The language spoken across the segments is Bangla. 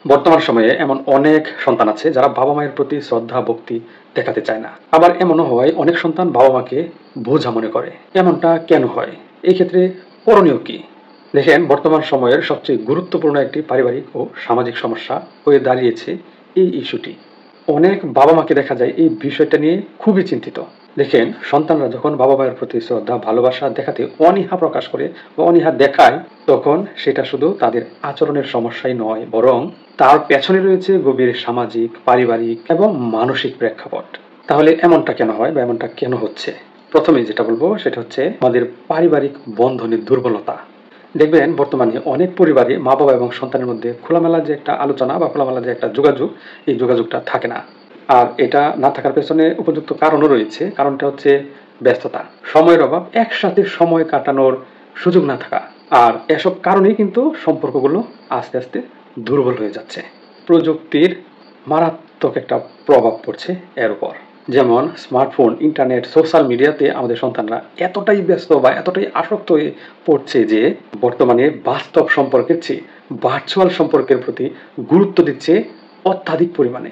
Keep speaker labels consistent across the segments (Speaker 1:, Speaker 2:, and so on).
Speaker 1: বর্তমান সময়ে এমন অনেক সন্তান আছে যারা বাবা মায়ের প্রতি শ্রদ্ধা ভক্তি দেখাতে চায় না। আবার এমনও হয় অনেক সন্তান বাবা মাকে বোঝা মনে করে। এমনটা কেন হয়? এই ক্ষেত্রে করণীয় কি? দেখেন, বর্তমান সময়ের সবচেয়ে গুরুত্বপূর্ণ একটি পারিবারিক ও সামাজিক সমস্যা হয়ে দাঁড়িয়েছে এই ইস্যুটি। অনেক বাবা মাকে দেখা যায় এই বিষয়টা নিয়ে খুবই চিন্তিত। দেখেন, সন্তানরা যখন বাবা মায়ের প্রতি শ্রদ্ধা ভালোবাসা দেখাতে অনীহা প্রকাশ করে বা অনীহা দেখায়, তখন সেটা শুধু তাদের আচরণের সমস্যাই নয়, বরং তার পেছনে রয়েছে গভীর সামাজিক, পারিবারিক এবং মানসিক প্রেক্ষাপট। তাহলে এমনটা কেন হয় বা এমনটা কেন হচ্ছে? প্রথমে যেটা বলবো সেটা হচ্ছে আমাদের পারিবারিক বন্ধনের দুর্বলতা। দেখবেন বর্তমানে অনেক পরিবারে মা বাবা এবং সন্তানের মধ্যে খোলামেলা যে একটা আলোচনা বা খোলামেলা যে একটা যোগাযোগ, এই যোগাযোগটা থাকে না। আর এটা না থাকার পেছনে উপযুক্ত কারণও রয়েছে। কারণটা হচ্ছে ব্যস্ততা, সময়ের অভাব, একসাথে সময় কাটানোর সুযোগ না থাকা। আর এসব কারণেই কিন্তু সম্পর্কগুলো আস্তে আস্তে দুর্বল হয়ে যাচ্ছে। প্রযুক্তির মারাত্মক একটা প্রভাব পড়ছে এর উপর। যেমন স্মার্টফোন, ইন্টারনেট, সোশ্যাল মিডিয়াতে আমাদের সন্তানরা এতটাই ব্যস্ত বা এতটাই আসক্ত হয়ে পড়ছে যে বর্তমানে বাস্তব সম্পর্কের চেয়ে ভার্চুয়াল সম্পর্কের প্রতি গুরুত্ব দিচ্ছে অত্যাধিক পরিমাণে।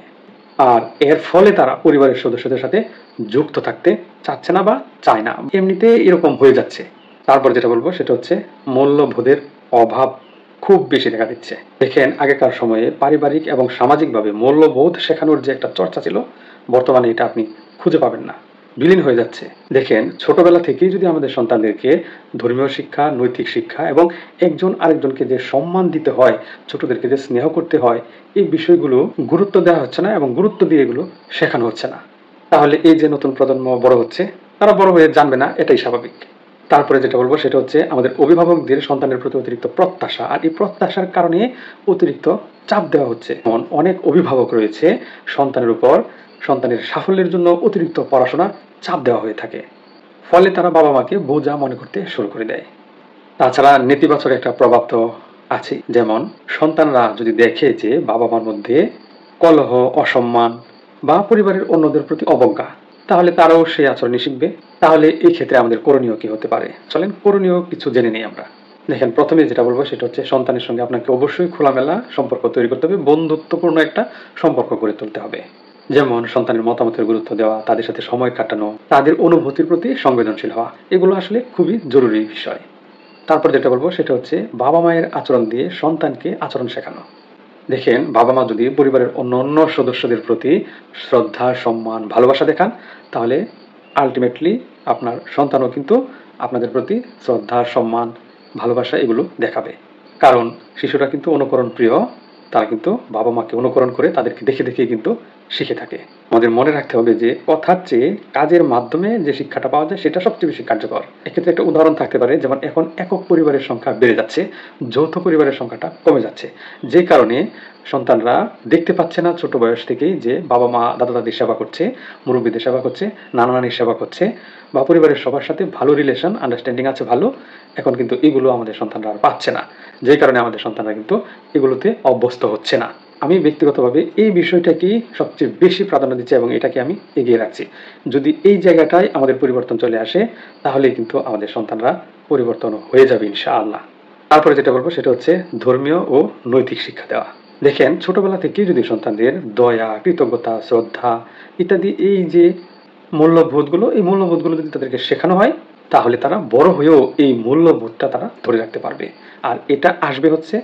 Speaker 1: আর এর ফলে তারা পরিবারের সদস্যদের সাথে যুক্ত থাকতে চাচ্ছে না বা চায় না, এমনিতে এরকম হয়ে যাচ্ছে। তারপর যেটা বলবো সেটা হচ্ছে মূল্যবোধের অভাব খুব বেশি দেখা দিচ্ছে। দেখেন, আগেকার সময়ে পারিবারিক এবং সামাজিকভাবে মূল্যবোধ শেখানোর যে একটা চর্চা ছিল, বর্তমানে এটা আপনি খুঁজে পাবেন না, বিলীন হয়ে যাচ্ছে। দেখেন, ছোটবেলা থেকেই যদি আমাদের সন্তানদেরকে ধর্মীয় শিক্ষা, নৈতিক শিক্ষা এবং একজন আরেকজনকে যে সম্মান দিতে হয়, ছোটদেরকে যে স্নেহ করতে হয়, এই বিষয়গুলো গুরুত্ব দেওয়া হচ্ছে না এবং গুরুত্ব দিয়ে এগুলো শেখানো হচ্ছে না। তাহলে এই যে নতুন প্রজন্ম বড় হচ্ছে, তারা বড় হয়ে জানবে না, এটাই স্বাভাবিক। তারপরে যেটা বলবো সেটা হচ্ছে আমাদের অভিভাবকদের সন্তানের প্রতি অতিরিক্ত প্রত্যাশা, আর এই প্রত্যাশার কারণে অতিরিক্ত চাপ দেওয়া হচ্ছে। অনেক অভিভাবক রয়েছে সন্তানের উপর সন্তানের সাফল্যের জন্য অতিরিক্ত পড়াশোনা চাপ দেওয়া হয়ে থাকে। ফলে তারা বাবা মাকে বোঝা মনে করতে শুরু করে দেয়। তাছাড়া নেতিবাচক একটা প্রভাব তো আছে। যেমন, সন্তানরা যদি দেখে যে বাবা মার মধ্যে কলহ, অসম্মান বা পরিবারের অন্যদের প্রতি অবজ্ঞা, তাহলে তারাও সেই আচরণই শিখবে। তাহলে এই ক্ষেত্রে আমাদের করণীয় কি হতে পারে? চলেন করণীয় কিছু জেনে নিই আমরা। দেখেন, প্রথমে যেটা বলবো সেটা হচ্ছে সন্তানের সঙ্গে আপনাকে অবশ্যই খোলামেলা সম্পর্ক তৈরি করতে হবে, বন্ধুত্বপূর্ণ একটা সম্পর্ক গড়ে তুলতে হবে। যেমন সন্তানের মতামতের গুরুত্ব দেওয়া, তাদের সাথে সময় কাটানো, তাদের অনুভূতির প্রতি সংবেদনশীল হওয়া, এগুলো আসলে খুবই জরুরি বিষয়। তারপর যেটা বলবো সেটা হচ্ছে বাবা মায়ের আচরণ দিয়ে সন্তানকে আচরণ শেখানো। দেখেন, বাবা মা যদি পরিবারের অন্য সদস্যদের প্রতি শ্রদ্ধা, সম্মান, ভালোবাসা দেখান, তাহলে আলটিমেটলি আপনার সন্তানও কিন্তু আপনাদের প্রতি শ্রদ্ধা, সম্মান, ভালোবাসা এগুলো দেখাবে। কারণ শিশুরা কিন্তু অনুকরণ প্রিয়। তারা কিন্তু বাবা মাকে অনুকরণ করে তাদেরকে দেখে দেখে কিন্তু শিখে থাকে। আমাদের মনে রাখতে হবে যে কথার চেয়ে কাজের মাধ্যমে যে শিক্ষাটা পাওয়া যায় সেটা সবচেয়ে বেশি কার্যকর। এক্ষেত্রে একটা উদাহরণ থাকতে পারে, যেমন এখন একক পরিবারের সংখ্যা বেড়ে যাচ্ছে, যৌথ পরিবারের সংখ্যাটা কমে যাচ্ছে। যে কারণে সন্তানরা দেখতে পাচ্ছে না ছোট বয়স থেকেই যে বাবা মা দাদা দাদির সেবা করছে, মুরব্বীদের সেবা করছে, নানা নানির সেবা করছে, বা পরিবারের সবার সাথে ভালো রিলেশন, আন্ডারস্ট্যান্ডিং আছে ভালো। এখন কিন্তু এগুলো আমাদের সন্তানরা আর পাচ্ছে না, যে কারণে আমাদের সন্তানরা কিন্তু এগুলোতে অভ্যস্ত হচ্ছে না। আমি ব্যক্তিগতভাবে এই বিষয়টাকেই সবচেয়ে বেশি প্রাধান্য দিচ্ছি এবং এটাকে আমি এগিয়ে রাখছি। যদি এই জায়গাটায় আমাদের পরিবর্তন চলে আসে, তাহলে কিন্তু আমাদের সন্তানরা পরিবর্তন হয়ে যাবে ইনশাআল্লাহ। তারপরে যেটা বলবো সেটা হচ্ছে ধর্মীয় ও নৈতিক শিক্ষা দেওয়া। দেখেন, ছোটবেলা থেকেই যদি সন্তানদের দয়া, কৃতজ্ঞতা, শ্রদ্ধা ইত্যাদি এই যে মূল্যবোধগুলো, এই মূল্যবোধগুলো যদি তাদেরকে শেখানো হয়, তাহলে তারা বড় হয়েও এই মূল্যবোধটা তারা ধরে রাখতে পারবে। আর এটা আসবে হচ্ছে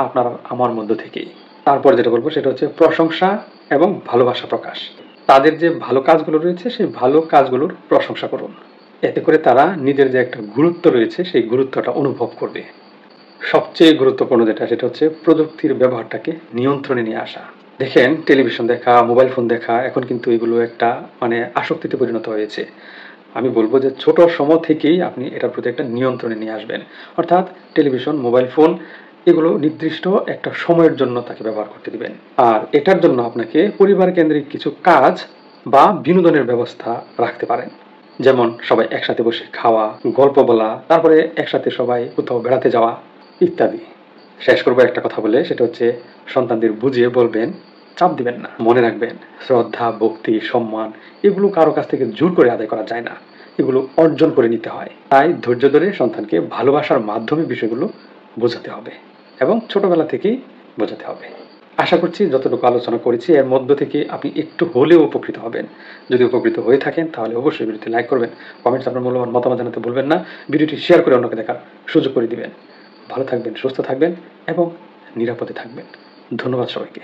Speaker 1: আপনার আমার মধ্য থেকেই। তারপর যেটা বলবো সেটা হচ্ছে প্রশংসা এবং ভালোবাসা প্রকাশ। তাদের যে ভালো কাজগুলো রয়েছে সেই ভালো কাজগুলোর প্রশংসা করুন। এতে করে তারা নিজের যে একটা গুরুত্ব রয়েছে সেই গুরুত্বটা অনুভব করবে। সবচেয়ে গুরুত্বপূর্ণ যেটা সেটা হচ্ছে প্রযুক্তির ব্যবহারটাকে নিয়ন্ত্রণে নিয়ে আসা। দেখেন, টেলিভিশন দেখা, মোবাইল ফোন দেখা এখন কিন্তু এগুলো একটা আসক্তিতে পরিণত হয়েছে। আমি বলবো যে ছোট সময় থেকেই আপনি এটার প্রতি একটা নিয়ন্ত্রণে নিয়ে আসবেন। অর্থাৎ টেলিভিশন, মোবাইল ফোন এগুলো নির্দিষ্ট একটা সময়ের জন্য তাকে ব্যবহার করতে দিবেন। আর এটার জন্য আপনাকে পরিবার কেন্দ্রিক কিছু কাজ বা বিনোদনের ব্যবস্থা রাখতে পারেন। যেমন সবাই একসাথে বসে খাওয়া, গল্প বলা, তারপরে একসাথে সবাই কোথাও বেড়াতে যাওয়া ইত্যাদি। শেষ করবো একটা কথা বলে, সেটা হচ্ছে সন্তানদের বুঝিয়ে বলবেন, চাপ দিবেন না। মনে রাখবেন, শ্রদ্ধা, ভক্তি, সম্মান এগুলো কারো কাছ থেকে জোর করে আদায় করা যায় না, এগুলো অর্জন করে নিতে হয়। তাই ধৈর্য ধরে সন্তানকে ভালোবাসার মাধ্যমে বিষয়গুলো বোঝাতে হবে এবং ছোটবেলা থেকেই বোঝাতে হবে। আশা করছি যতটুকু আলোচনা করেছি এর মধ্য থেকে আপনি একটু হলেও উপকৃত হবেন। যদি উপকৃত হয়ে থাকেন তাহলে অবশ্যই ভিডিওটি লাইক করবেন। কমেন্টস আপনার মূল্যবান মতামত জানাতে ভুলবেন না। ভিডিওটি শেয়ার করে অন্যকে দেখার সুযোগ করে দিবেন। ভালো থাকবেন, সুস্থ থাকবেন এবং নিরাপদে থাকবেন। ধন্যবাদ সবাইকে।